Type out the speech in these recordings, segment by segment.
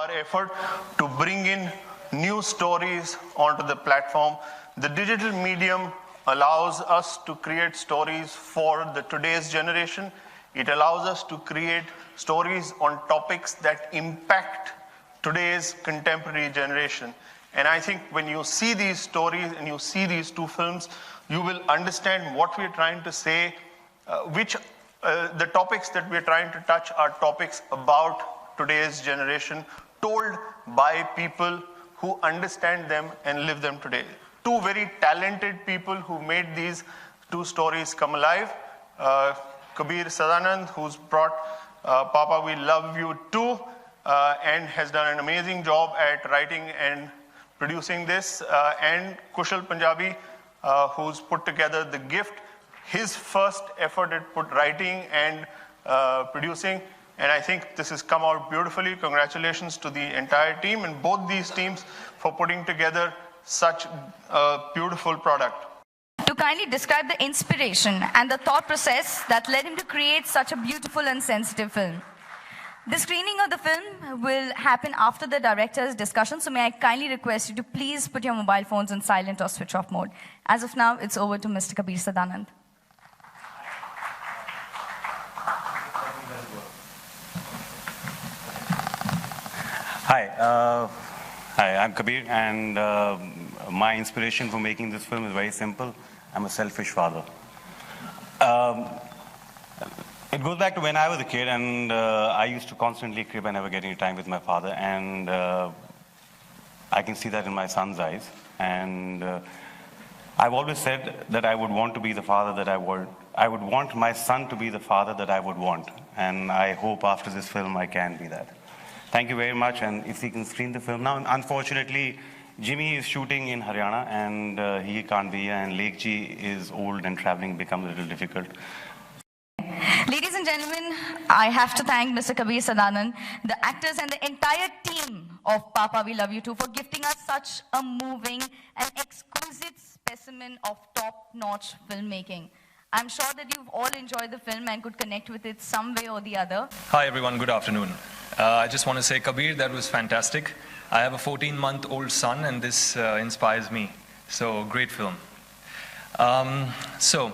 Our effort to bring in new stories onto the platform. The digital medium allows us to create stories for the today's generation. It allows us to create stories on topics that impact today's contemporary generation. And I think when you see these stories and you see these two films, you will understand what we're trying to say, the topics that we're trying to touch are topics about today's generation, told by people who understand them and live them today. Two very talented people who made these two stories come alive. Kabir Sadanand, who's brought Papa We Love You Too, and has done an amazing job at writing and producing this, and Kushal Punjabi, who's put together The Gift, his first effort at writing and producing. And I think this has come out beautifully. Congratulations to the entire team and both these teams for putting together such a beautiful product. To kindly describe the inspiration and the thought process that led him to create such a beautiful and sensitive film. The screening of the film will happen after the director's discussion, so may I kindly request you to please put your mobile phones in silent or switch off mode. As of now, it's over to Mr. Kabir Sadanand. Hi, I'm Kabir, and my inspiration for making this film is very simple. I'm a selfish father. It goes back to when I was a kid, and I used to constantly crib and never get any time with my father, and I can see that in my son's eyes. And I've always said that I would want to be the father that I would. I would want my son to be the father that I would want, and I hope after this film I can be that. Thank you very much, and if we can screen the film now. Unfortunately, Jimmy is shooting in Haryana, and he can't be here, and Lake G is old and traveling becomes a little difficult. Ladies and gentlemen, I have to thank Mr. Kabir Sadanand, the actors and the entire team of Papa We Love You Too for gifting us such a moving and exquisite specimen of top-notch filmmaking. I'm sure that you've all enjoyed the film and could connect with it some way or the other. Hi everyone, good afternoon. I just want to say, Kabir, that was fantastic. I have a 14-month-old son and this inspires me. So, great film. So,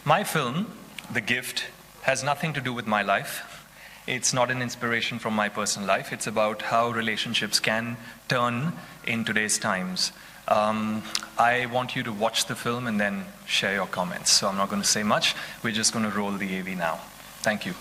my film, The Gift, has nothing to do with my life. It's not an inspiration from my personal life. It's about how relationships can turn in today's times. I want you to watch the film and then share your comments. So I'm not going to say much. We're just going to roll the AV now. Thank you.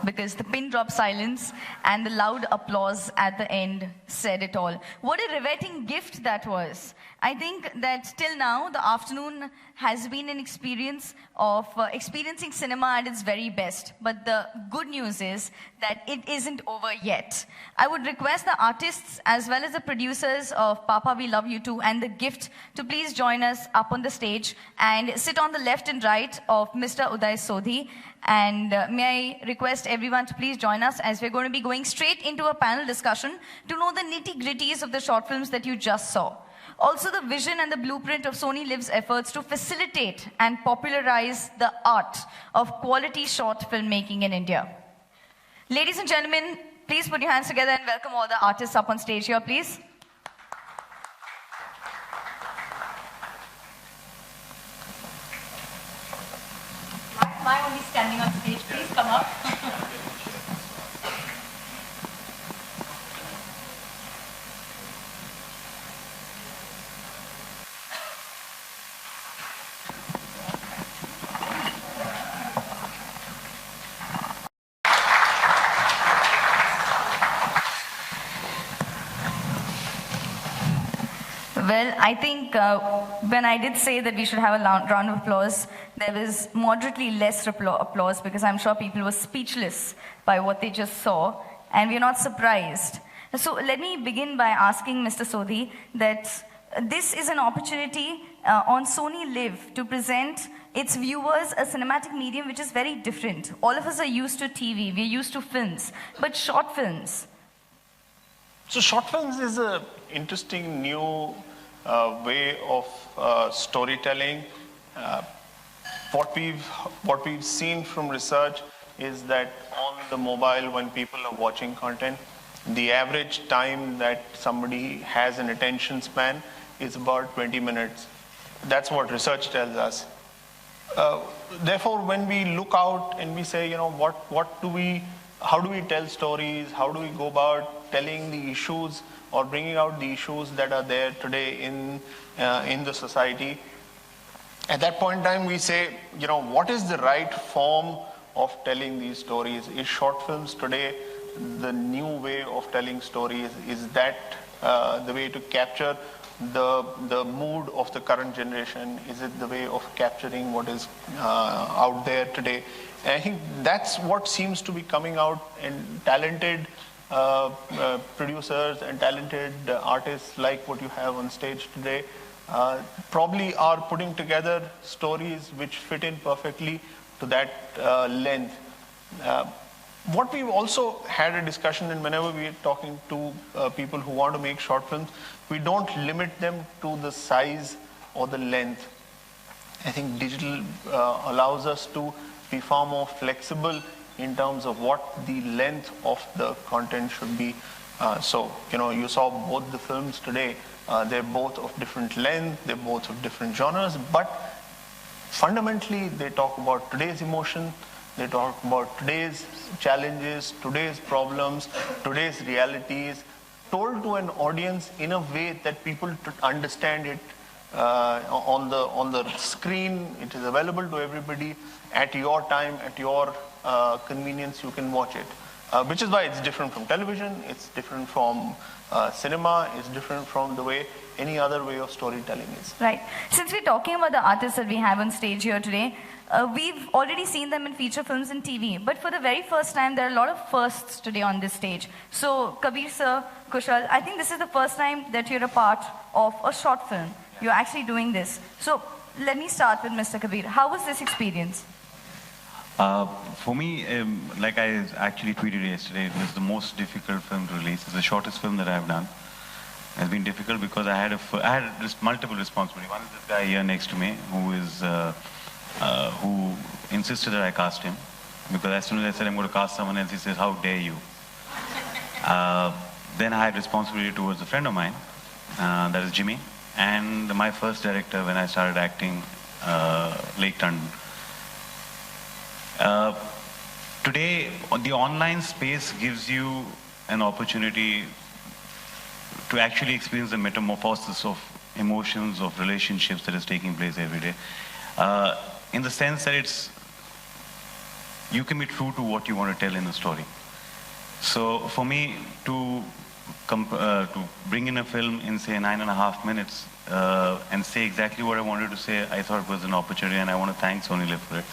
Because the pin drop silence and the loud applause at the end said it all. What a riveting gift that was. I think that till now, the afternoon has been an experience of experiencing cinema at its very best. But the good news is that it isn't over yet. I would request the artists as well as the producers of Papa We Love You Too and The Gift to please join us up on the stage and sit on the left and right of Mr. Uday Sodhi. And may I request everyone to please join us as we're going to be going straight into a panel discussion to know the nitty-gritties of the short films that you just saw. Also the vision and the blueprint of SonyLiv's efforts to facilitate and popularize the art of quality short filmmaking in India. Ladies and gentlemen, please put your hands together and welcome all the artists up on stage here, please. Am I only standing on stage? Please come up. Well, I think when I did say that we should have a round of applause, there was moderately less applause because I'm sure people were speechless by what they just saw, and we're not surprised. So let me begin by asking Mr. Sodhi that this is an opportunity on SonyLiv to present its viewers a cinematic medium which is very different. All of us are used to TV, we're used to films, but short films. So short films is an interesting new way of storytelling. What we've seen from research is that on the mobile, when people are watching content, The average time that somebody has an attention span is about 20 minutes. That's what research tells us. Therefore, when we look out and we say, how do we tell stories? How do we go about telling the issues or bringing out the issues that are there today in the society? At that point in time, we say, what is the right form of telling these stories? Is short films today the new way of telling stories? Is that the way to capture the mood of the current generation? Is it the way of capturing what is out there today? And I think that's what seems to be coming out, and talented producers and talented artists like what you have on stage today probably are putting together stories which fit in perfectly to that length. What we've also had a discussion, and whenever we're talking to people who want to make short films, we don't limit them to the size or the length. I think digital allows us to be far more flexible in terms of what the length of the content should be. So, you saw both the films today. They're both of different length, they're both of different genres, but fundamentally they talk about today's emotion, they talk about today's challenges, today's problems, today's realities, told to an audience in a way that people understand it on the screen. It is available to everybody at your time, at your convenience. You can watch it, which is why it's different from television, it's different from cinema, it's different from the way any other way of storytelling is. Right. Since we're talking about the artists that we have on stage here today, we've already seen them in feature films and TV, but for the very first time, there are a lot of firsts today on this stage. So, Kabir sir, Kushal, I think this is the first time that you're a part of a short film. You're actually doing this. So, let me start with Mr. Kabir. How was this experience? For me, like I actually tweeted yesterday, it was the most difficult film to release. It's the shortest film that I've done. It's been difficult because I had multiple responsibilities. One is this guy here next to me who insisted that I cast him, because as soon as I said I'm going to cast someone else, he says, "How dare you?" Then I had responsibility towards a friend of mine, that is Jimmy, and my first director when I started acting, Lake Tandon. Today, the online space gives you an opportunity to actually experience the metamorphosis of emotions, of relationships that is taking place every day. In the sense that you can be true to what you want to tell in a story. So for me to bring in a film in say 9.5 minutes and say exactly what I wanted to say, I thought was an opportunity, and I want to thank SonyLiv for it.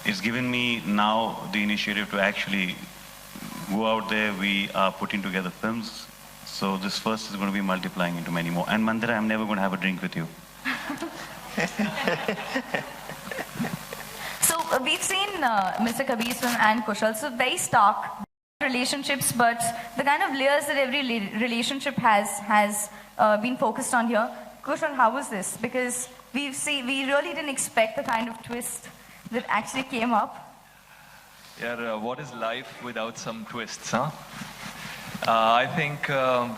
It's given me now the initiative to actually go out there. We are putting together films. So this first is going to be multiplying into many more. And Mandira, I'm never going to have a drink with you. So we've seen Mr. Kabir's film and Kushal, so very stark relationships, but the kind of layers that every relationship has been focused on here. Kushal, how was this? Because we really didn't expect the kind of twist that actually came up. Yeah, what is life without some twists, huh? I think,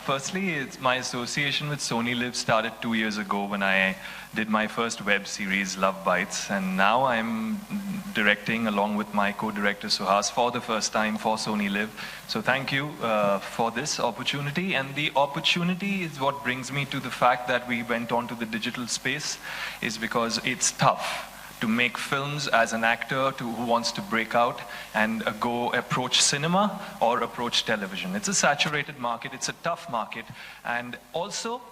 firstly, my association with SonyLiv's started 2 years ago when I did my first web series, Love Bites, and now I'm directing along with my co-director Suhas for the first time for SonyLiv. So thank you for this opportunity, and the opportunity is what brings me to the fact that we went on to the digital space, is because it's tough to make films as an actor who wants to break out and go approach cinema or approach television. It's a saturated market, it's a tough market, and also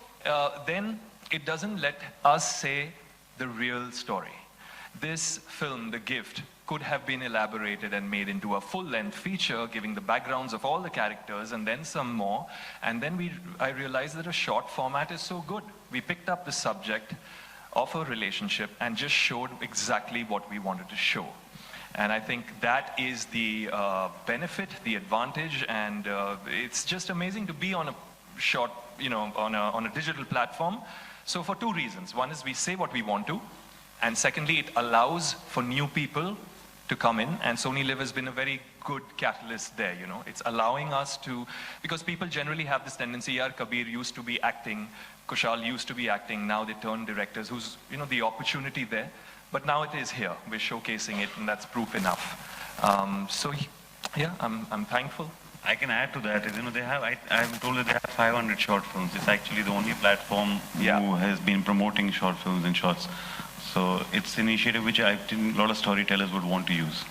then it doesn't let us say the real story. This film, The Gift, could have been elaborated and made into a full-length feature, giving the backgrounds of all the characters and then some more, and then I realized that a short format is so good. We picked up the subject of a relationship and just showed exactly what we wanted to show. And I think that is the benefit, the advantage, and it's just amazing to be on a short, on a digital platform. So for two reasons. One is we say what we want to, and secondly, it allows for new people to come in, and SonyLiv has been a very good catalyst there, you know. It's allowing us to, because people generally have this tendency, Kabir used to be acting, Kushal used to be acting, now they turn directors, who's, you know, the opportunity there. But now it is here, we're showcasing it, and that's proof enough. So yeah, I'm thankful. I can add to that, you know, I'm told that they have 500 short films. It's actually the only platform who has been promoting short films and shorts. So it's an initiative which I think a lot of storytellers would want to use.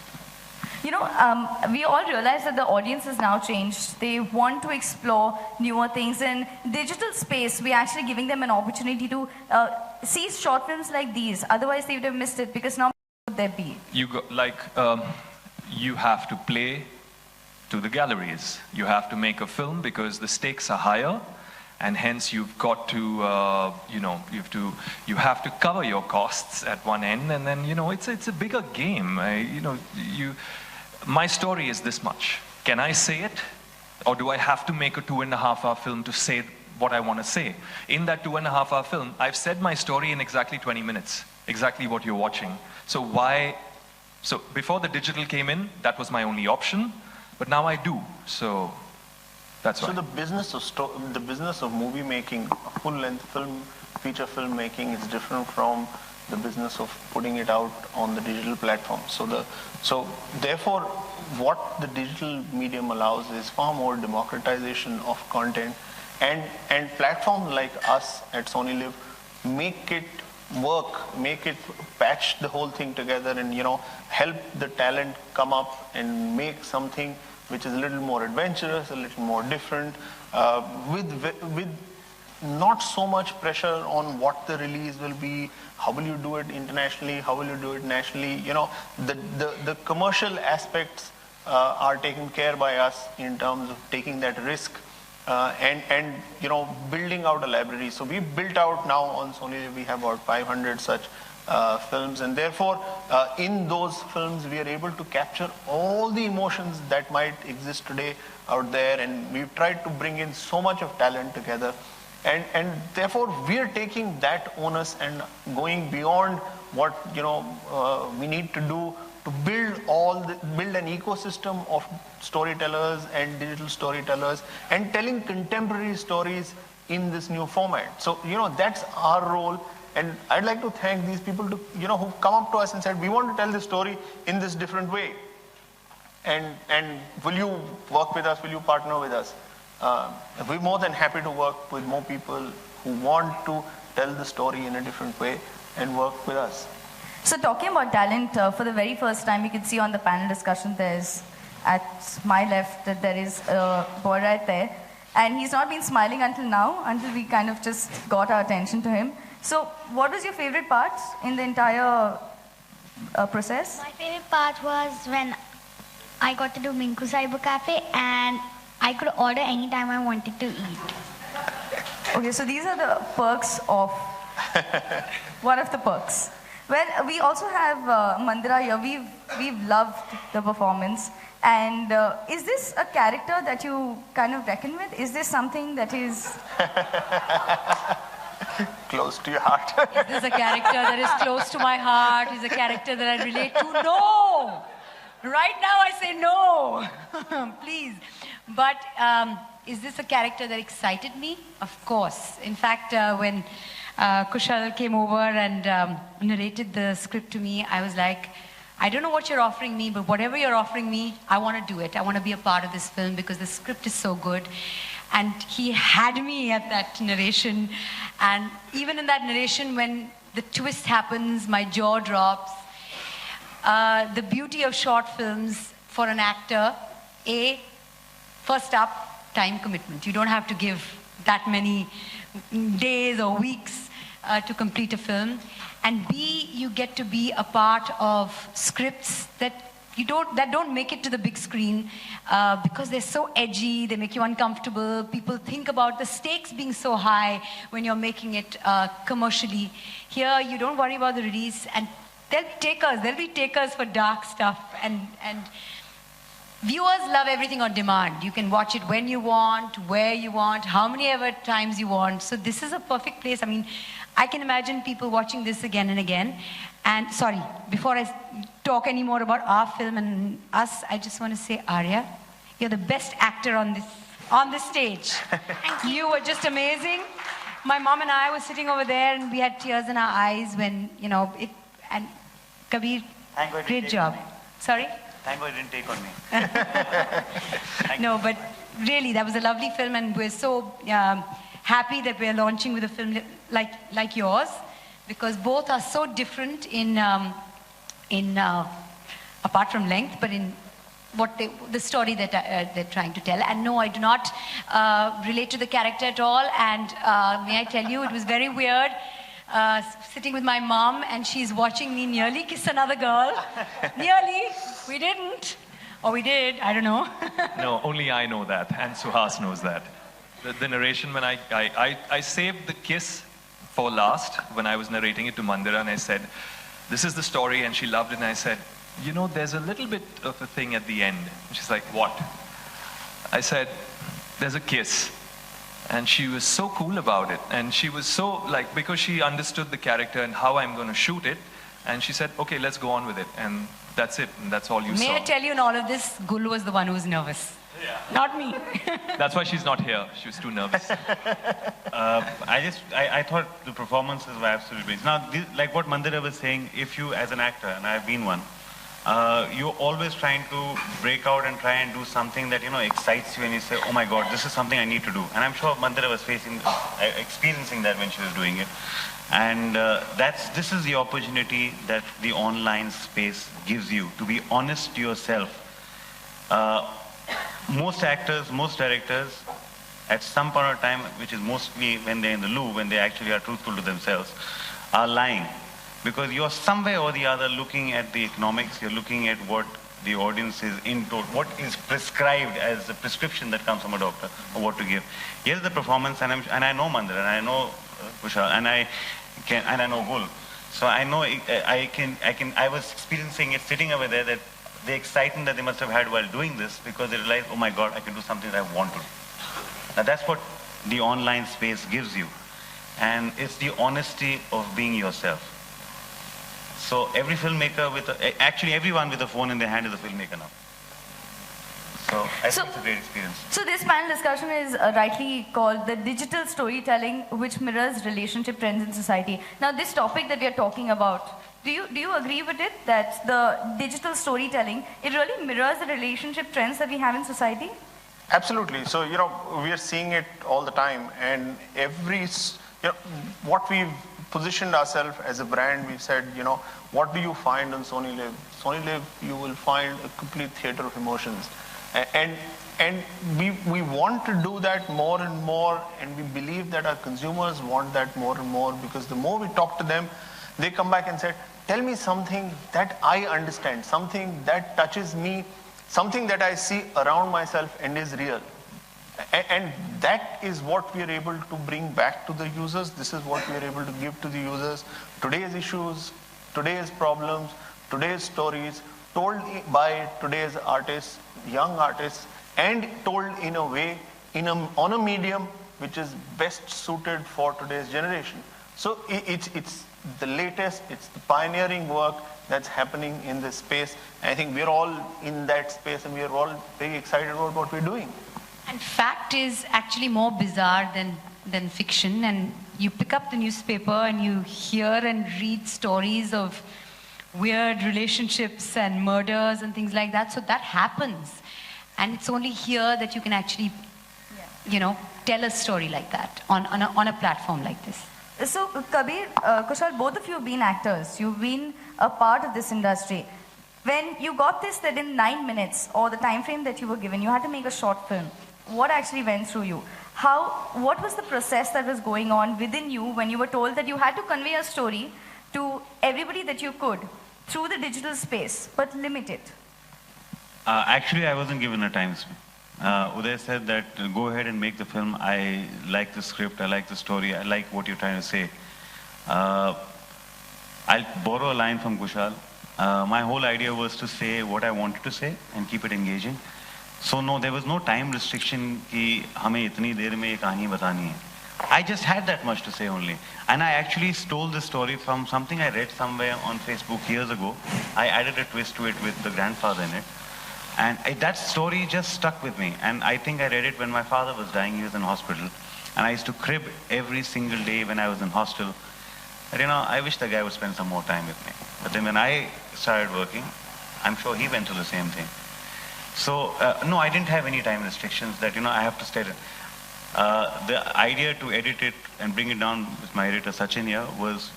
You know, we all realize that the audience has now changed. They want to explore newer things. In digital space, we're actually giving them an opportunity to see short films like these. Otherwise, they would have missed it, because now would there be? You have to play to the galleries. You have to make a film because the stakes are higher, and hence you've got to, you have to cover your costs at one end, and then, you know, it's a bigger game. My story is this much. Can I say it? Or do I have to make a 2.5-hour film to say what I want to say? In that 2.5-hour film, I've said my story in exactly 20 minutes, exactly what you're watching. So before the digital came in, that was my only option, but now I do. So that's why. So the business of movie making, full-length film, feature film making is different from the business of putting it out on the digital platform. So therefore, what the digital medium allows is far more democratization of content, and platforms like us at SonyLiv make it work, make it patch the whole thing together, and, you know, help the talent come up and make something which is a little more adventurous, a little more different, with not so much pressure on what the release will be, how will you do it internationally, how will you do it nationally. You know, the commercial aspects are taken care by us in terms of taking that risk, and you know, building out a library. So we built out now on Sony, we have about 500 such films, and therefore in those films we are able to capture all the emotions that might exist today out there, and we've tried to bring in so much of talent together, and therefore we are taking that onus and going beyond what, you know, we need to do to build an ecosystem of storytellers and digital storytellers and telling contemporary stories in this new format. So, you know, that's our role. And I'd like to thank these people who've come up to us and said, we want to tell this story in this different way. And will you work with us? Will you partner with us? We're more than happy to work with more people who want to tell the story in a different way and work with us. So talking about talent, for the very first time, you can see on the panel discussion, there's, at my left, that there is a boy right there. And he's not been smiling until now, until we kind of just got our attention to him. So what was your favorite part in the entire process? My favorite part was when I got to do Minku Cyber Cafe and I could order anytime I wanted to eat. Okay, so these are the perks of, one of the perks. Well, we also have Mandira here. We've loved the performance. And is this a character that you kind of reckon with? Is this something that is close to your heart? Is this a character that is close to my heart? Is a character that I relate to? No! Right now I say no. Please. But is this a character that excited me? Of course. In fact, when Kushal came over and narrated the script to me, I was like, I don't know what you're offering me, but whatever you're offering me, I want to do it. I want to be a part of this film because the script is so good. And he had me at that narration. And even in that narration, when the twist happens, my jaw drops. The beauty of short films for an actor, first up, time commitment. You don't have to give that many days or weeks to complete a film. And B, you get to be a part of scripts that don't make it to the big screen because they're so edgy, they make you uncomfortable. People think about the stakes being so high when you're making it commercially. Here, you don't worry about the release, and there'll be takers for dark stuff, and viewers love everything on demand. You can watch it when you want, where you want, how many ever times you want. So this is a perfect place. I mean, I can imagine people watching this again and again. And sorry, before I talk anymore about our film and us, I just want to say, Arya, you're the best actor on this stage. You were just amazing. My mom and I were sitting over there and we had tears in our eyes when, you know, and Kabir, great job. Sorry? Thank God it didn't take on me. No, but really, that was a lovely film, and we're so happy that we're launching with a film like yours, because both are so different in apart from length, but in the story that they're trying to tell. And no, I do not relate to the character at all. And may I tell you, it was very weird sitting with my mom, and she's watching me nearly kiss another girl. Nearly. We didn't. Or we did. I don't know. No, only I know that, and Suhas knows that. The narration, when I saved the kiss for last when I was narrating it to Mandira, and I said, this is the story, and she loved it, and I said, you know, there's a little bit of a thing at the end. And she's like, what? I said, there's a kiss. And she was so cool about it. And she was so, like, because she understood the character and how I'm going to shoot it. And she said, okay, let's go on with it. And that's it. And that's all you saw. May I tell you, in all of this, Gul was the one who was nervous. Yeah. Not me. That's why she's not here. She was too nervous. I thought the performances were absolutely great. Now, like what Mandira was saying, if you, as an actor, and I've been one, you're always trying to break out and try and do something that, you know, excites you, and you say, oh my God, this is something I need to do. And I'm sure Mandira was experiencing that when she was doing it. And this is the opportunity that the online space gives you, to be honest to yourself. Most actors, most directors, at some point of time, which is mostly when they're in the loo, when they actually are truthful to themselves, are lying. Because you're somewhere or the other looking at the economics, you're looking at what the audience is into, what is prescribed as the prescription that comes from a doctor, or what to give. Here's the performance, and I know Mandira, and I know Kushal, and I know Gul. So I know I was experiencing it sitting over there, that the excitement that they must have had while doing this, because they realized, oh my God, I can do something that I want to do. Now that's what the online space gives you. And it's the honesty of being yourself. So every filmmaker actually everyone with a phone in their hand is a filmmaker now. So I think it's a great experience. So this panel discussion is rightly called the digital storytelling which mirrors relationship trends in society. Now this topic that we are talking about, do you agree with it, that the digital storytelling, it really mirrors the relationship trends that we have in society? Absolutely. So, you know, we are seeing it all the time, and what we've positioned ourselves as a brand, we've said, you know, what do you find on SonyLiv? SonyLiv, you will find a complete theater of emotions. And we want to do that more and more, and we believe that our consumers want that more and more, because the more we talk to them, they come back and say, tell me something that I understand, something that touches me, something that I see around myself and is real. And that is what we are able to bring back to the users. This is what we are able to give to the users. Today's issues, today's problems, today's stories, told by today's artists, young artists, and told in a way, on a medium which is best suited for today's generation. So it's the latest, it's the pioneering work that's happening in this space. I think we're all in that space, and we're all very excited about what we're doing. And fact is actually more bizarre than fiction. And you pick up the newspaper and you hear and read stories of weird relationships and murders and things like that. So that happens. And it's only here that you can actually, you know, tell a story like that on a platform like this. So, Kabir, Kushal, both of you have been actors. You've been a part of this industry. When you got this, that in 9 minutes, or the time frame that you were given, you had to make a short film. What actually went through you? What was the process that was going on within you when you were told that you had to convey a story to everybody that you could through the digital space, but limit it? Actually, I wasn't given a time span. Uday said that go ahead and make the film. I like the script, I like the story, I like what you're trying to say. I'll borrow a line from Kushal. My whole idea was to say what I wanted to say and keep it engaging. So no, there was no time restriction कि हमें इतनी देर में ये कहानी बतानी है. I just had that much to say only. And I actually stole this story from something I read somewhere on Facebook years ago. I added a twist to it with the grandfather in it. And that story just stuck with me. And I think I read it when my father was dying. He was in hospital. And I used to crib every single day when I was in hostel. But I wish the guy would spend some more time with me. But then when I started working, I'm sure he went through the same thing. So, no, I didn't have any time restrictions that, I have to stay. The idea to edit it and bring it down with my editor Sachin here was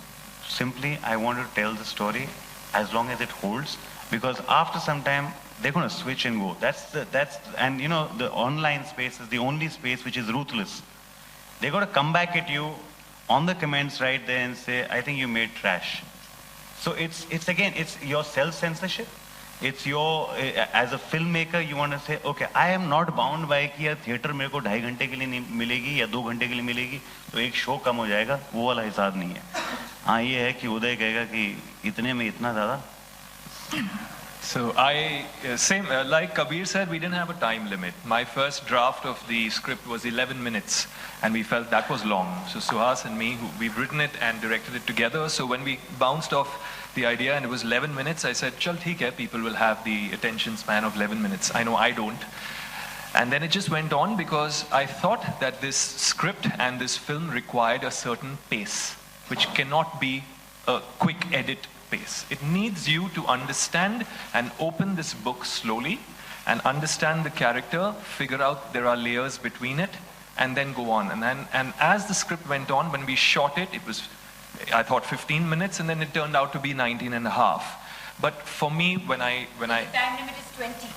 simply I wanted to tell the story as long as it holds, because after some time they're going to switch and go. And the online space is the only space which is ruthless. They're going to come back at you on the comments right there and say, I think you made trash. So it's your self-censorship. It's your, as a filmmaker, you want to say, okay, I am not bound by कि यार theater मेरे को 2.5 घंटे के लिए नहीं मिलेगी या 2 घंटे के लिए मिलेगी, तो एक शो कम हो जाएगा, वो वाला हिसाब नहीं है. हाँ, ये है कि उदय कहेगा कि इतने में इतना ज़्यादा. So same, like Kabir said, we didn't have a time limit. My first draft of the script was 11 minutes, and we felt that was long. So Suhas and me, we've written it and directed it together. So when we bounced off the idea and it was 11 minutes, I said, chal theek hai, people will have the attention span of 11 minutes. I know I don't. And then it just went on because I thought that this script and this film required a certain pace, which cannot be a quick edit pace. It needs you to understand and open this book slowly and understand the character, figure out there are layers between it, and then go on. And as the script went on, when we shot it, it was, I thought 15 minutes, and then it turned out to be 19 and a half. But for me, when I The time limit is 20.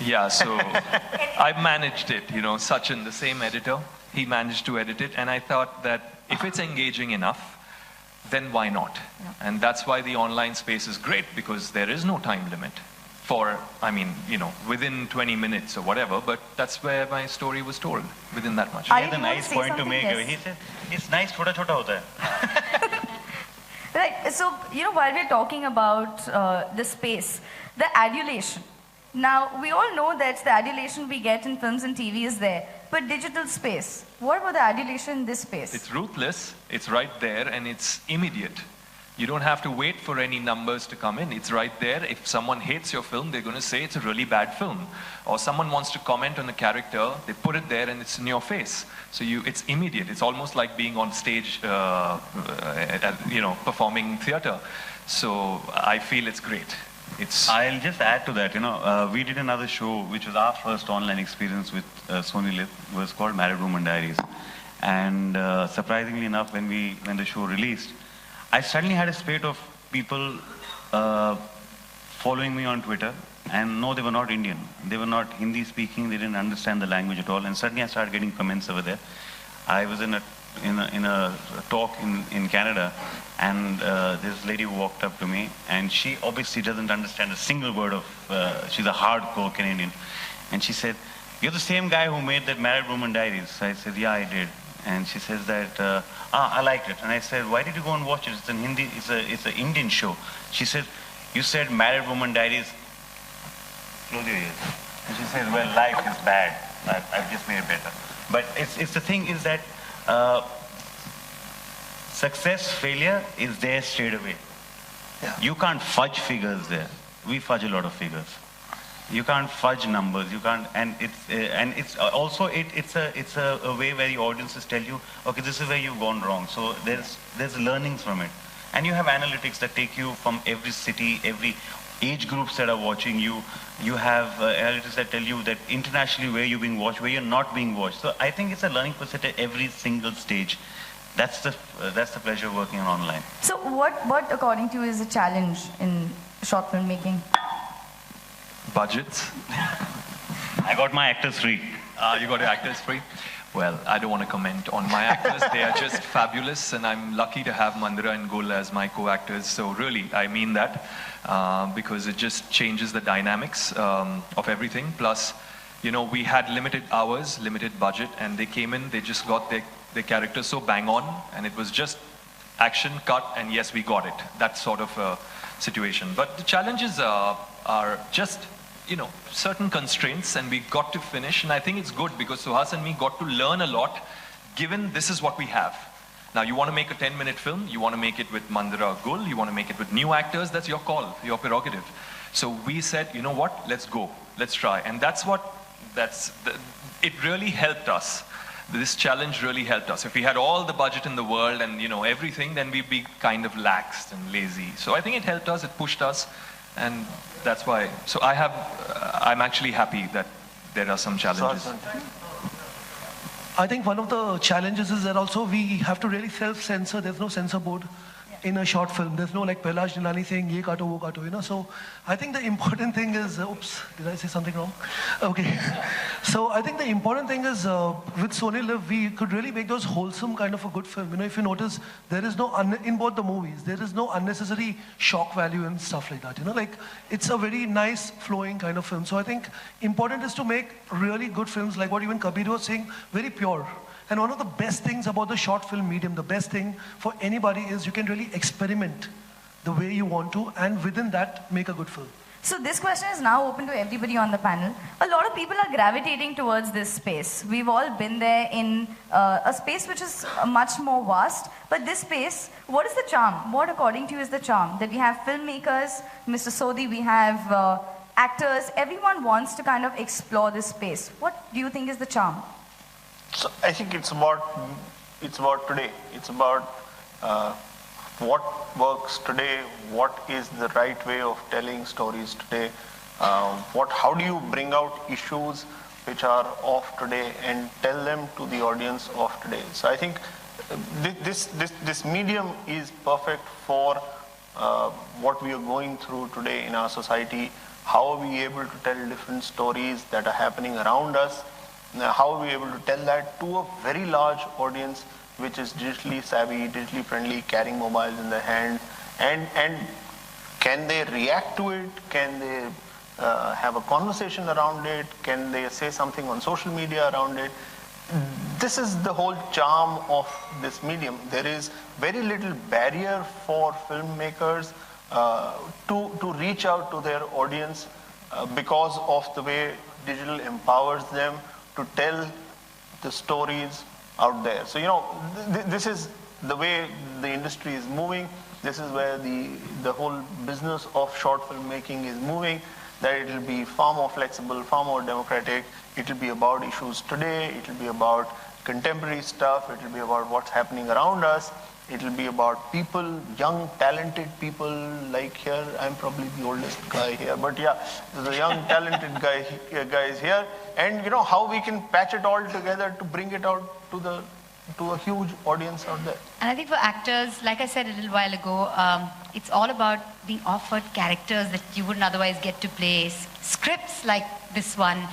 yeah, so I managed it, Sachin, the same editor, he managed to edit it, and I thought that if it's engaging enough, then why not? Yeah. And that's why the online space is great, because there is no time limit for, within 20 minutes or whatever, but that's where my story was told, within that much. He had a nice point to make. He said, it's nice, chota chota hota hai. Right, so, while we're talking about the space, the adulation. Now, we all know that the adulation we get in films and TV is there, but digital space, what about the adulation in this space? It's ruthless, it's right there, and it's immediate. You don't have to wait for any numbers to come in. It's right there. If someone hates your film, they're going to say it's a really bad film. Or someone wants to comment on a character, they put it there and it's in your face. So it's immediate. It's almost like being on stage, performing theater. So I feel it's great. I'll just add to that, we did another show, which was our first online experience with SonyLiv. It was called Married Woman Diaries. And surprisingly enough, when the show released, I suddenly had a spate of people following me on Twitter, and no, they were not Indian. They were not Hindi speaking. They didn't understand the language at all. And suddenly I started getting comments over there. I was in a talk in Canada, and this lady walked up to me, and she obviously doesn't understand a single word of. She's a hardcore Canadian, and she said, "You're the same guy who made that Married Woman Diaries." I said, "Yeah, I did." And she says that, I liked it. And I said, "Why did you go and watch it? It's in Hindi. It's an Indian show." She said, "You said Married Woman Diaries." Close your ears. And she said, "Well, life is bad. I've just made it better." But it's the thing is that success, failure is there straight away. Yeah. You can't fudge figures there. We fudge a lot of figures. You can't fudge numbers. You can't, and it's also it's a way where the audiences tell you, okay, this is where you've gone wrong. So there's learnings from it, and you have analytics that take you from every city, every age groups that are watching you. You have analytics that tell you that internationally where you're being watched, where you're not being watched. So I think it's a learning process at every single stage. That's the pleasure of working on online. So what according to you is a challenge in short film making? Budgets. I got my actors free. You got your actors free? Well, I don't want to comment on my actors. They are just fabulous, and I'm lucky to have Mandira and Gul as my co-actors. So really, I mean that, because it just changes the dynamics of everything. Plus, we had limited hours, limited budget, and they came in, they just got their characters so bang on, and it was just action, cut, and yes, we got it. That sort of a situation. But the challenges are just certain constraints, and we got to finish, and I think it's good because Suhas and me got to learn a lot given this is what we have. Now, you want to make a 10-minute film, you want to make it with Mandira Gul, you want to make it with new actors, that's your call, your prerogative. So we said, you know what, let's go, let's try. And it really helped us. This challenge really helped us. If we had all the budget in the world and everything, then we'd be kind of laxed and lazy. So I think it helped us, it pushed us, and that's why. So I'm actually happy that there are some challenges. I think one of the challenges is that also we have to really self-censor. There's no censor board in a short film. There's no like Pailash Nilani saying, ye kato, wo kato, So I think the important thing is, oops, did I say something wrong? Okay. So I think the important thing is, with SonyLiv, we could really make those wholesome kind of a good film. If you notice, there is no, in both the movies, there is no unnecessary shock value and stuff like that. Like, it's a very nice, flowing kind of film. So I think important is to make really good films, like what even Kabir was saying, very pure. And one of the best things about the short film medium, the best thing for anybody is you can really experiment the way you want to, and within that, make a good film. So this question is now open to everybody on the panel. A lot of people are gravitating towards this space. We've all been there in a space which is much more vast. But this space, what is the charm? What, according to you, is the charm? That we have filmmakers, Mr. Sodhi, we have actors. Everyone wants to kind of explore this space. What do you think is the charm? So I think it's about today. It's about what works today, what is the right way of telling stories today, how do you bring out issues which are of today and tell them to the audience of today. So I think this medium is perfect for what we are going through today in our society. How are we able to tell different stories that are happening around us? How are we able to tell that to a very large audience which is digitally savvy, digitally friendly, carrying mobiles in their hand, and can they react to it? Can they have a conversation around it? Can they say something on social media around it? This is the whole charm of this medium. There is very little barrier for filmmakers to reach out to their audience because of the way digital empowers them to tell the stories out there. So, this is the way the industry is moving. This is where the whole business of short filmmaking is moving, that it will be far more flexible, far more democratic. It will be about issues today. It will be about contemporary stuff. It will be about what's happening around us. It will be about people, young, talented people like here. I'm probably the oldest guy here, but yeah, there's a young, talented guys here. And how we can patch it all together to bring it out to a huge audience out there. And I think for actors, like I said a little while ago, it's all about being offered characters that you wouldn't otherwise get to play, scripts like this one,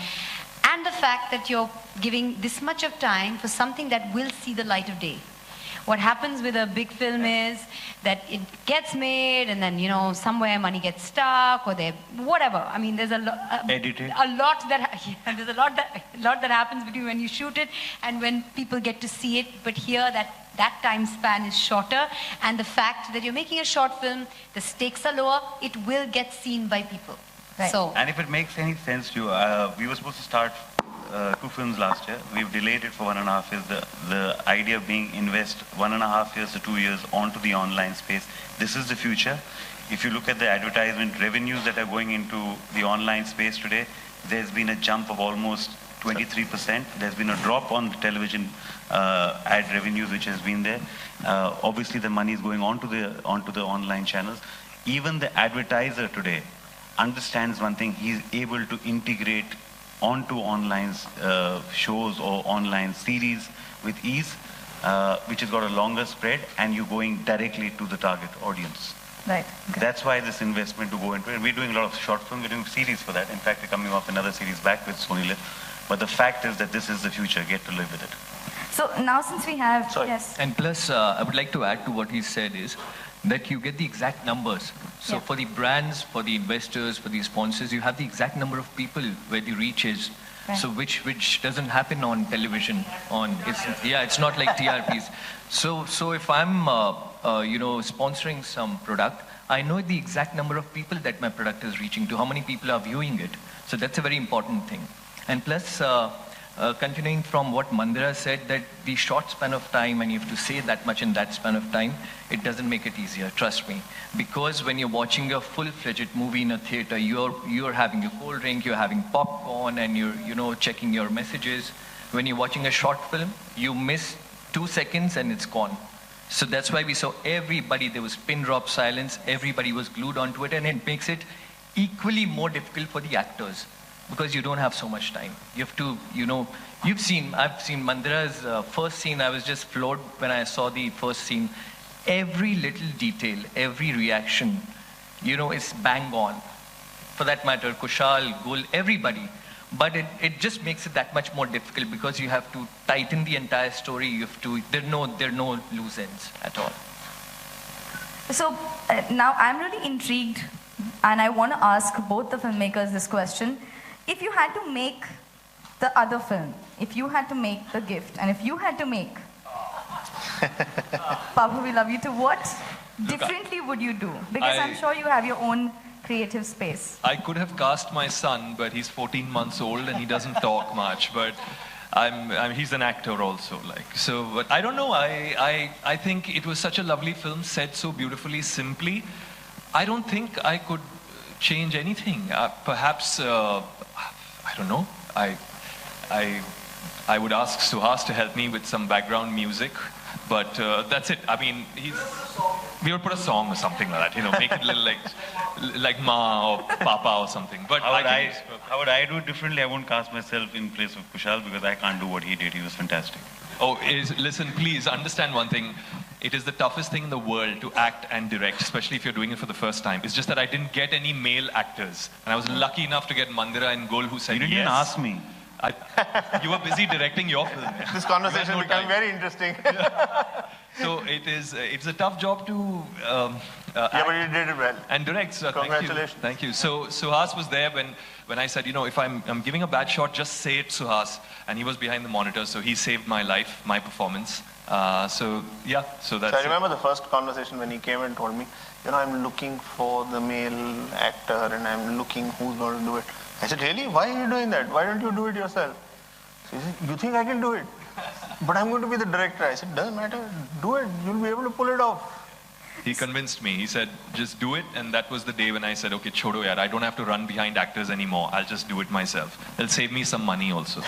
and the fact that you're giving this much of time for something that will see the light of day. What happens with a big film is that it gets made and then, somewhere money gets stuck or whatever. I mean, there's a lot that happens between when you shoot it and when people get to see it. But here, that time span is shorter. And the fact that you're making a short film, the stakes are lower, it will get seen by people. Right. So, and if it makes any sense to you, we were supposed to start 2 films last year. We've delayed it for 1.5 years. The idea being invest 1.5 years to 2 years onto the online space. This is the future. If you look at the advertisement revenues that are going into the online space today, there's been a jump of almost 23%. There's been a drop on the television ad revenues which has been there. Obviously the money is going onto the online channels. Even the advertiser today understands one thing. He's able to integrate onto online shows or online series with ease, which has got a longer spread, and you're going directly to the target audience. Right. Okay. That's why this investment to go into it. And we're doing a lot of short films, we're doing series for that. In fact, we're coming off another series back with SonyLiv. But the fact is that this is the future, get to live with it. So now since we have, yes. And plus, I would like to add to what he said is that you get the exact numbers. So for the brands, for the investors, for the sponsors, you have the exact number of people where the reach is. Right. So which doesn't happen on television. It's not like TRPs. So if I'm sponsoring some product, I know the exact number of people that my product is reaching to, how many people are viewing it. So that's a very important thing. And plus, continuing from what Mandira said, that the short span of time and you have to say that much in that span of time, it doesn't make it easier, trust me. Because when you're watching a full-fledged movie in a theater, you're having a cold drink, you're having popcorn, and you're checking your messages. When you're watching a short film, you miss 2 seconds and it's gone. So that's why we saw everybody, there was pin drop silence, everybody was glued onto it, and it makes it equally more difficult for the actors because you don't have so much time. You have to, I've seen Mandira's first scene. I was just floored when I saw the first scene. Every little detail, every reaction, is bang on. For that matter, Kushal, Gul, everybody. But it just makes it that much more difficult because you have to tighten the entire story. There are no loose ends at all. So now I'm really intrigued, and I want to ask both the filmmakers this question. If you had to make the other film, if you had to make The Gift, and if you had to make Papa, We Love You Too, what differently would you do? Because I'm sure you have your own creative space. I could have cast my son, but he's 14 months old and he doesn't talk much. But he's an actor also, But I don't know. I think it was such a lovely film, said so beautifully, simply. I don't think I could change anything. Perhaps I don't know. I would ask Suhas to help me with some background music, but that's it. I mean, we would put a song or something like that, make it a little like Ma or Papa or something. But how would I do it differently? I won't cast myself in place of Kushal because I can't do what he did. He was fantastic. Listen, please understand one thing. It is the toughest thing in the world to act and direct, especially if you're doing it for the first time. It's just that I didn't get any male actors. And I was lucky enough to get Mandira and Gol who said yes. You didn't even ask me. You were busy directing your film. This conversation became very interesting. So it's a tough job to yeah, but you did it well. And direct. So congratulations. Thank you. So Suhas was there when I said, if I'm giving a bad shot, just say it, Suhas. And he was behind the monitor, so he saved my life, my performance. So that's So I remember the first conversation when he came and told me, I'm looking for the male actor and I'm looking who's going to do it. I said, really? Why are you doing that? Why don't you do it yourself? So he said, you think I can do it? But I'm going to be the director. I said, doesn't matter. Do it. You'll be able to pull it off. He convinced me. He said, just do it. And that was the day when I said, okay, chodo yaar, I don't have to run behind actors anymore. I'll just do it myself. It'll save me some money also.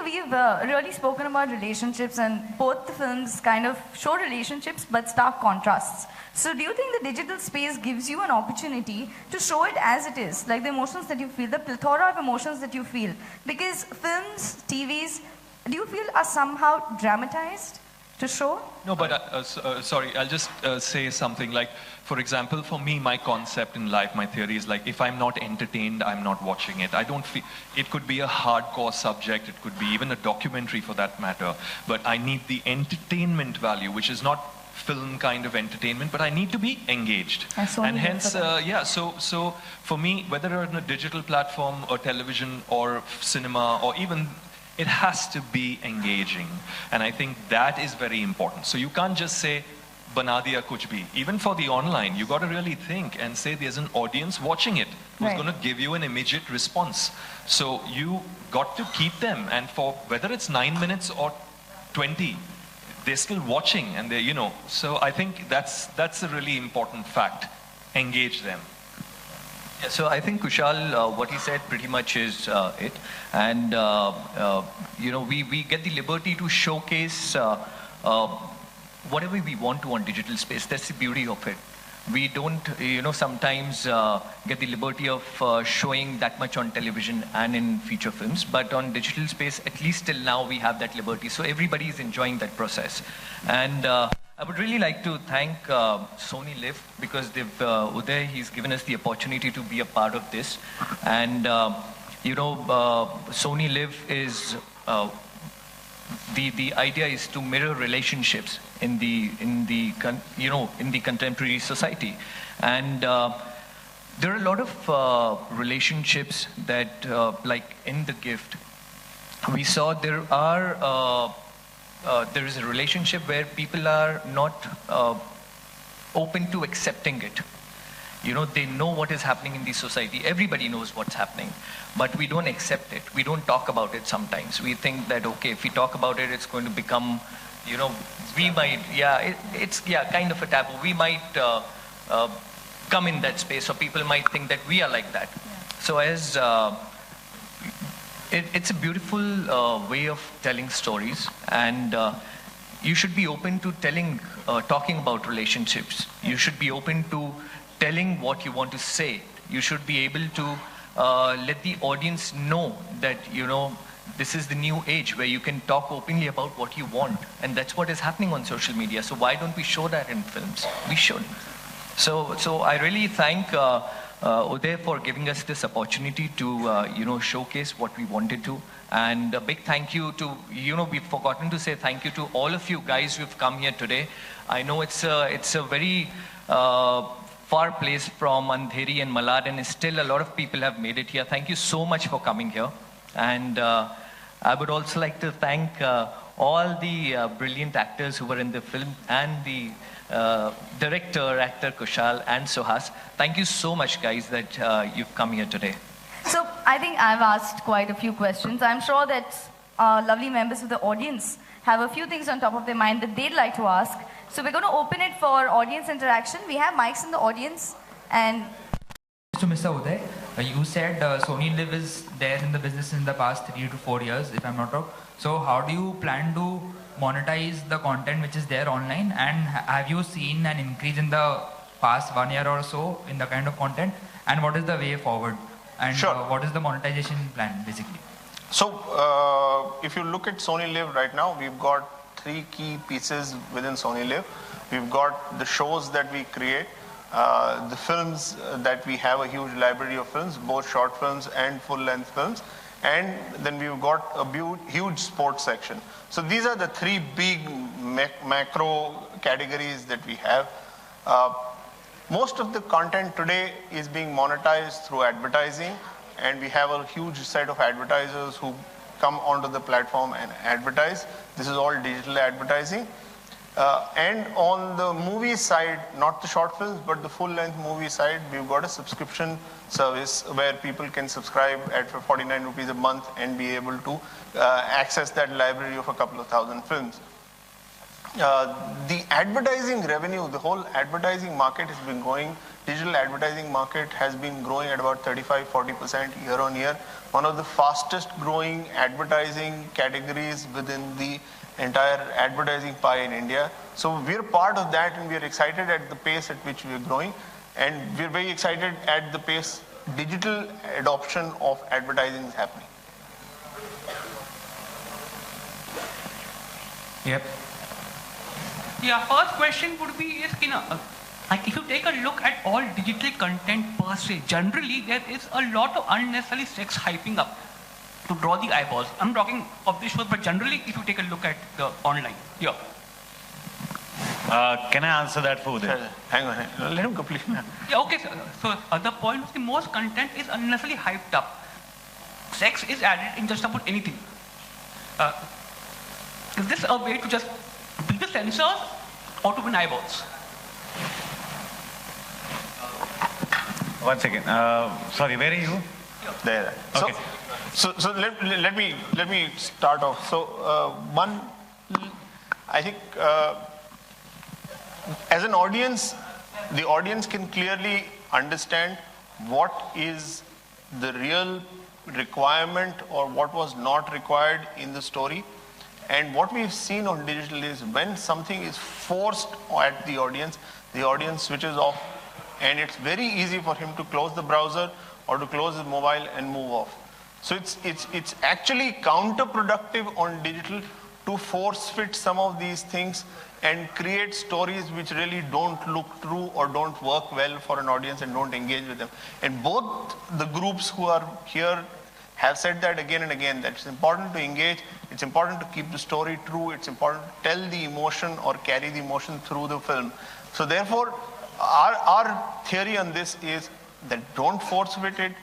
We've really spoken about relationships, and both the films kind of show relationships but stark contrasts. So do you think the digital space gives you an opportunity to show it as it is, like the emotions that you feel, the plethora of emotions that you feel? Because films, TVs, do you feel are somehow dramatized to show? No, but sorry, I'll just say something. Like, for example, for me, my concept in life, my theory is like, if I'm not entertained, I'm not watching it. I don't feel, it could be a hardcore subject, it could be even a documentary for that matter, but I need the entertainment value, which is not film kind of entertainment, but I need to be engaged. And hence, so for me, whether on a digital platform or television or cinema or even, it has to be engaging. And I think that is very important. So you can't just say, bana diya kuch bhi. Even for the online, you got to really think and say there's an audience watching it who's going to give you an immediate response. So you got to keep them, and for whether it's 9 minutes or 20, they're still watching, and they're, so I think that's a really important fact. Engage them. Yeah, so I think Kushal, what he said pretty much is it. And, we get the liberty to showcase whatever we want to on digital space. That's the beauty of it. We don't, sometimes get the liberty of showing that much on television and in feature films, but on digital space, at least till now, we have that liberty. So everybody is enjoying that process. And I would really like to thank SonyLiv, because Uday, he's given us the opportunity to be a part of this. And, SonyLiv is, the idea is to mirror relationships in the contemporary society. And there are a lot of relationships that, like in The Gift, we saw there is a relationship where people are not open to accepting it. You know, they know what is happening in the society. Everybody knows what's happening, but we don't accept it. We don't talk about it sometimes. We think that, okay, if we talk about it, it's going to become, you know, we might, it's kind of a taboo. We might come in that space, or people might think that we are like that. So as it's a beautiful way of telling stories, and you should be open to talking about relationships. You should be open to telling what you want to say. You should be able to let the audience know that, you know, this is the new age where you can talk openly about what you want. And that's what is happening on social media. So why don't we show that in films? We should. So I really thank Uday for giving us this opportunity to, you know, showcase what we wanted to. And a big thank you to, you know, we've forgotten to say thank you to all of you guys who've come here today. I know it's a very far place from Andheri and Malad, and still a lot of people have made it here. Thank you so much for coming here. And I would also like to thank all the brilliant actors who were in the film, and the director, actor Kushal and Suhas. Thank you so much, guys, that you've come here today. So I think I've asked quite a few questions. I'm sure that our lovely members of the audience have a few things on top of their mind that they'd like to ask. So we're going to open it for audience interaction. We have mics in the audience. And to Mr. Uday, you said SonyLiv is there in the business in the past 3 to 4 years, if I'm not wrong. So how do you plan to monetize the content which is there online? And have you seen an increase in the past 1 year or so in the kind of content? And what is the way forward? And Sure. What is the monetization plan, basically? So if you look at SonyLiv right now, we've got 3 key pieces within SonyLiv. We've got the shows that we create, the films that we have a huge library of films, both short films and full-length films, and then we've got a huge sports section. So these are the 3 big macro categories that we have. Most of the content today is being monetized through advertising, and we have a huge set of advertisers who come onto the platform and advertise. This is all digital advertising. And on the movie side, not the short films, but the full-length movie side, we've got a subscription service where people can subscribe at 49 rupees a month and be able to access that library of a couple of thousand films. The advertising revenue, the whole advertising market has been growing. Digital advertising market has been growing at about 35-40% year on year. One of the fastest growing advertising categories within the entire advertising pie in India. So we're part of that, and we're excited at the pace at which we're growing. And we're very excited at the pace digital adoption of advertising is happening. Yep. Yeah, first question would be is, like if you take a look at all digital content per se, generally there is a lot of unnecessary sex hyping up to draw the eyeballs. I'm talking of this shows, but generally if you take a look at the online, yeah. Can I answer that for Uday? Hang on, let him complete. Yeah, okay. So the point is the most content is unnecessarily hyped up. Sex is added in just about anything. Is this a way to just build the sensors or to win eyeballs? One second. Sorry, where are you? There. Okay. So let me start off. So one, I think as an audience, the audience can clearly understand what is the real requirement or what was not required in the story. And what we've seen on digital is when something is forced at the audience switches off, and it's very easy for him to close the browser or to close his mobile and move off. So it's actually counterproductive on digital to force fit some of these things and create stories which really don't look true or don't work well for an audience and don't engage with them. And both the groups who are here have said that again and again, that it's important to engage, it's important to keep the story true, it's important to tell the emotion or carry the emotion through the film. So therefore, our theory on this is that don't force fit it,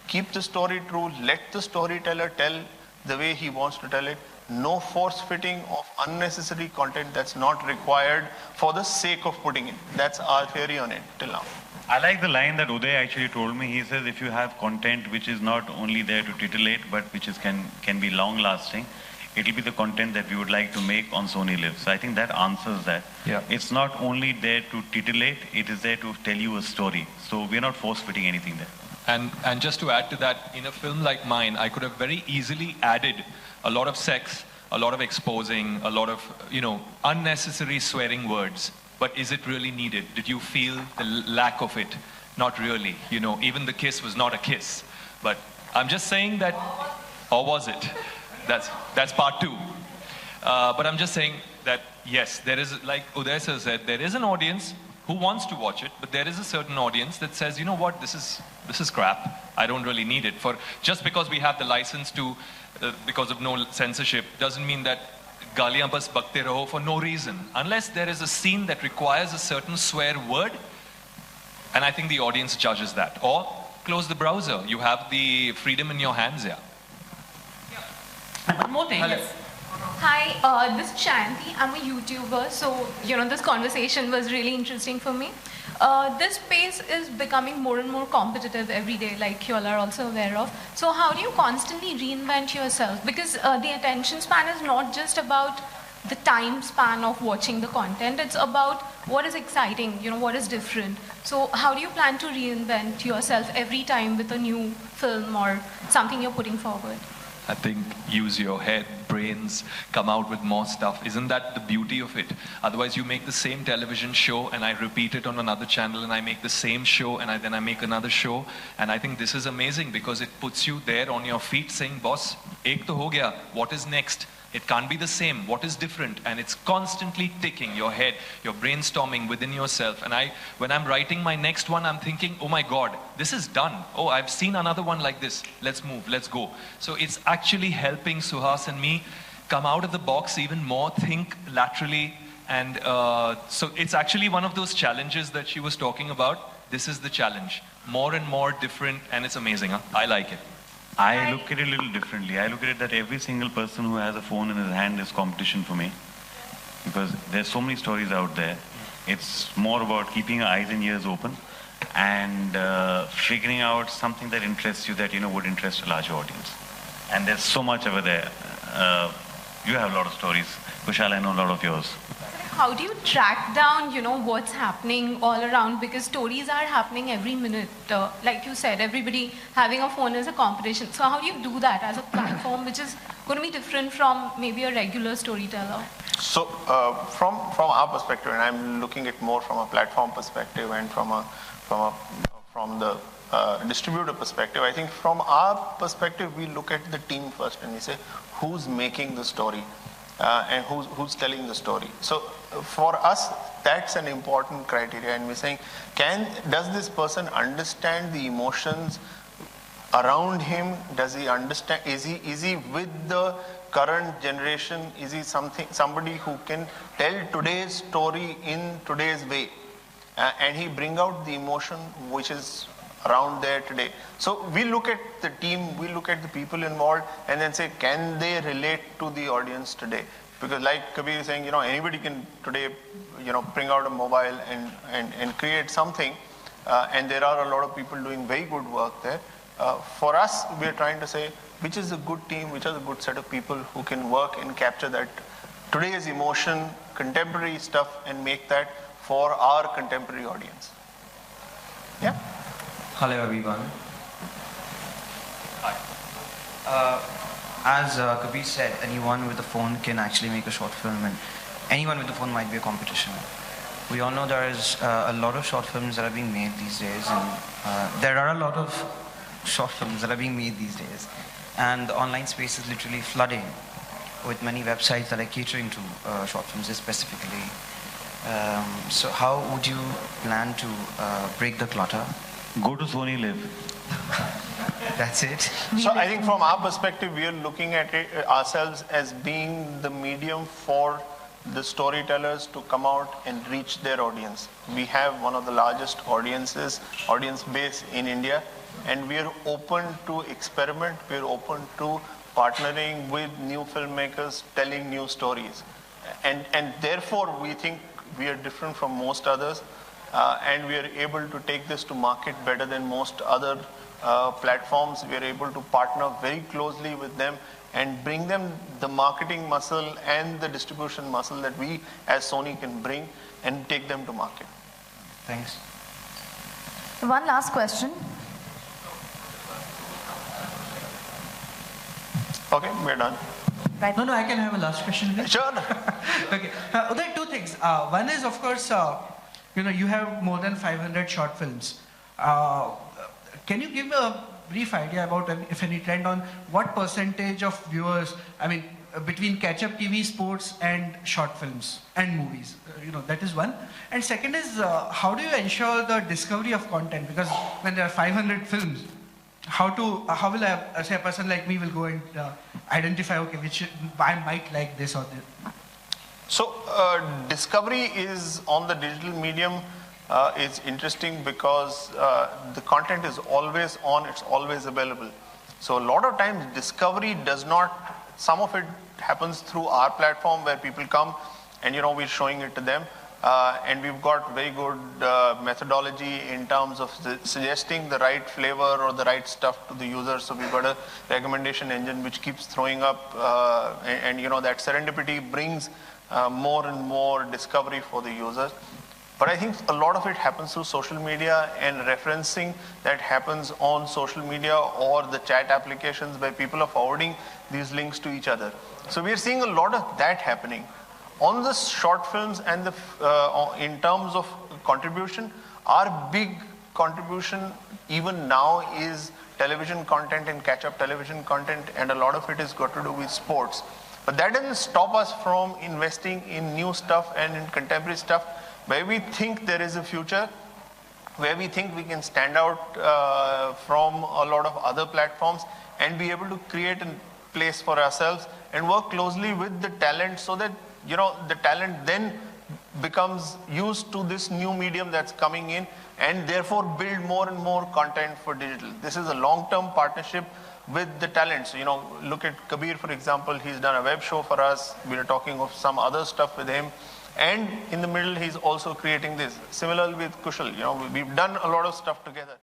keep the story true, let the storyteller tell the way he wants to tell it, no force fitting of unnecessary content that's not required for the sake of putting it. That's our theory on it till now. I like the line that Uday actually told me. He says if you have content which is not only there to titillate but which is can be long lasting, it'll be the content that we would like to make on SonyLiv's. So I think that answers that. Yeah. It's not only there to titillate, it is there to tell you a story. So we're not force fitting anything there. And just to add to that, in a film like mine, I could have very easily added a lot of sex, a lot of exposing, a lot of, unnecessary swearing words. But is it really needed? Did you feel the lack of it? Not really. Even the kiss was not a kiss. But I'm just saying that, or was it? That's part two. But I'm just saying that, yes, there is, like Uday sir said, there is an audience who wants to watch it, but there is a certain audience that says, you know what, this is crap. I don't really need it. Just because we have the license to, because of no censorship, doesn't mean that galiyan bas bakte raho for no reason. Unless there is a scene that requires a certain swear word, and I think the audience judges that. Or close the browser. You have the freedom in your hands, yeah. And one more thing. Yes. Hi, this is Shanti. I'm a YouTuber, so this conversation was really interesting for me. This space is becoming more and more competitive every day, like you all are also aware of. So how do you constantly reinvent yourself? Because the attention span is not just about the time span of watching the content, it's about what is exciting, what is different. So how do you plan to reinvent yourself every time with a new film or something you're putting forward? I think use your head, brains, come out with more stuff. Isn't that the beauty of it? Otherwise you make the same television show and I repeat it on another channel and I make the same show and then I make another show. And I think this is amazing because it puts you there on your feet saying, boss, ek to ho gaya, what is next? It can't be the same. What is different? And it's constantly ticking your head. You're brainstorming within yourself. And when I'm writing my next one, I'm thinking, oh my God, this is done. Oh, I've seen another one like this. Let's move, let's go. So it's actually helping Suhas and me come out of the box even more, think laterally. And so it's actually one of those challenges that she was talking about. This is the challenge. More and more different, and it's amazing. Huh? I like it. I look at it a little differently. I look at it that every single person who has a phone in his hand is competition for me. Because there's so many stories out there. It's more about keeping your eyes and ears open and figuring out something that interests you that would interest a larger audience. And there's so much over there. You have a lot of stories. Kushal, I know a lot of yours. How do you track down, what's happening all around? Because stories are happening every minute. Like you said, everybody having a phone is a competition. So how do you do that as a platform, which is going to be different from maybe a regular storyteller? So from our perspective, and I'm looking at more from a platform perspective and from the distributor perspective, I think from our perspective, we look at the team first and we say, who's making the story? And who's telling the story. So for us, that's an important criteria. And we're saying, does this person understand the emotions around him? Does he understand? Is he with the current generation? Is he somebody who can tell today's story in today's way? And he bring out the emotion which is around there today. So we look at the team, we look at the people involved and then say, can they relate to the audience today? Because like Kabir is saying, anybody can today, bring out a mobile and create something. And there are a lot of people doing very good work there. For us, we are trying to say, which is a good team, which is a good set of people who can work and capture that today's emotion, contemporary stuff and make that for our contemporary audience. Yeah. Hello everyone. Hi. As Kabir said, anyone with a phone can actually make a short film and anyone with a phone might be a competition. We all know there is a lot of short films that are being made these days and there are a lot of short films that are being made these days and the online space is literally flooding with many websites that are catering to short films specifically. So how would you plan to break the clutter? Go to SonyLiv. That's it. So I think from our perspective, we are looking at it ourselves as being the medium for the storytellers to come out and reach their audience. We have one of the largest audience base in India, and we are open to experiment. We are open to partnering with new filmmakers, telling new stories. And therefore, we think we are different from most others, and we are able to take this to market better than most other platforms. We are able to partner very closely with them and bring them the marketing muscle and the distribution muscle that we as Sony can bring and take them to market. Thanks. One last question. Okay, we're done. Right. No, I can have a last question. Please. Sure. Okay. Uday, two things. One is, of course, you have more than 500 short films. Can you give me a brief idea about, if any, trend on what percentage of viewers, between catch-up TV, sports, and short films and movies? That is one. And second is, how do you ensure the discovery of content? Because when there are 500 films, how will say a person like me will go and identify, okay, I might like this or this? So discovery is on the digital medium is interesting because the content is always on, it's always available. So a lot of times discovery does not, some of it happens through our platform where people come and we're showing it to them. And we've got very good methodology in terms of suggesting the right flavor or the right stuff to the user. So we've got a recommendation engine which keeps throwing up, and that serendipity brings more and more discovery for the users. But I think a lot of it happens through social media and referencing that happens on social media or the chat applications where people are forwarding these links to each other. So we're seeing a lot of that happening. On the short films and in terms of contribution, our big contribution even now is television content and catch-up television content, and a lot of it is got to do with sports. But that doesn't stop us from investing in new stuff and in contemporary stuff where we think there is a future, where we think we can stand out from a lot of other platforms and be able to create a place for ourselves and work closely with the talent so that the talent then becomes used to this new medium that's coming in and therefore build more and more content for digital. This is a long-term partnership with the talent. So, look at Kabir, for example. He's done a web show for us. We are talking of some other stuff with him. And in the middle, he's also creating this. Similarly with Kushal, we've done a lot of stuff together.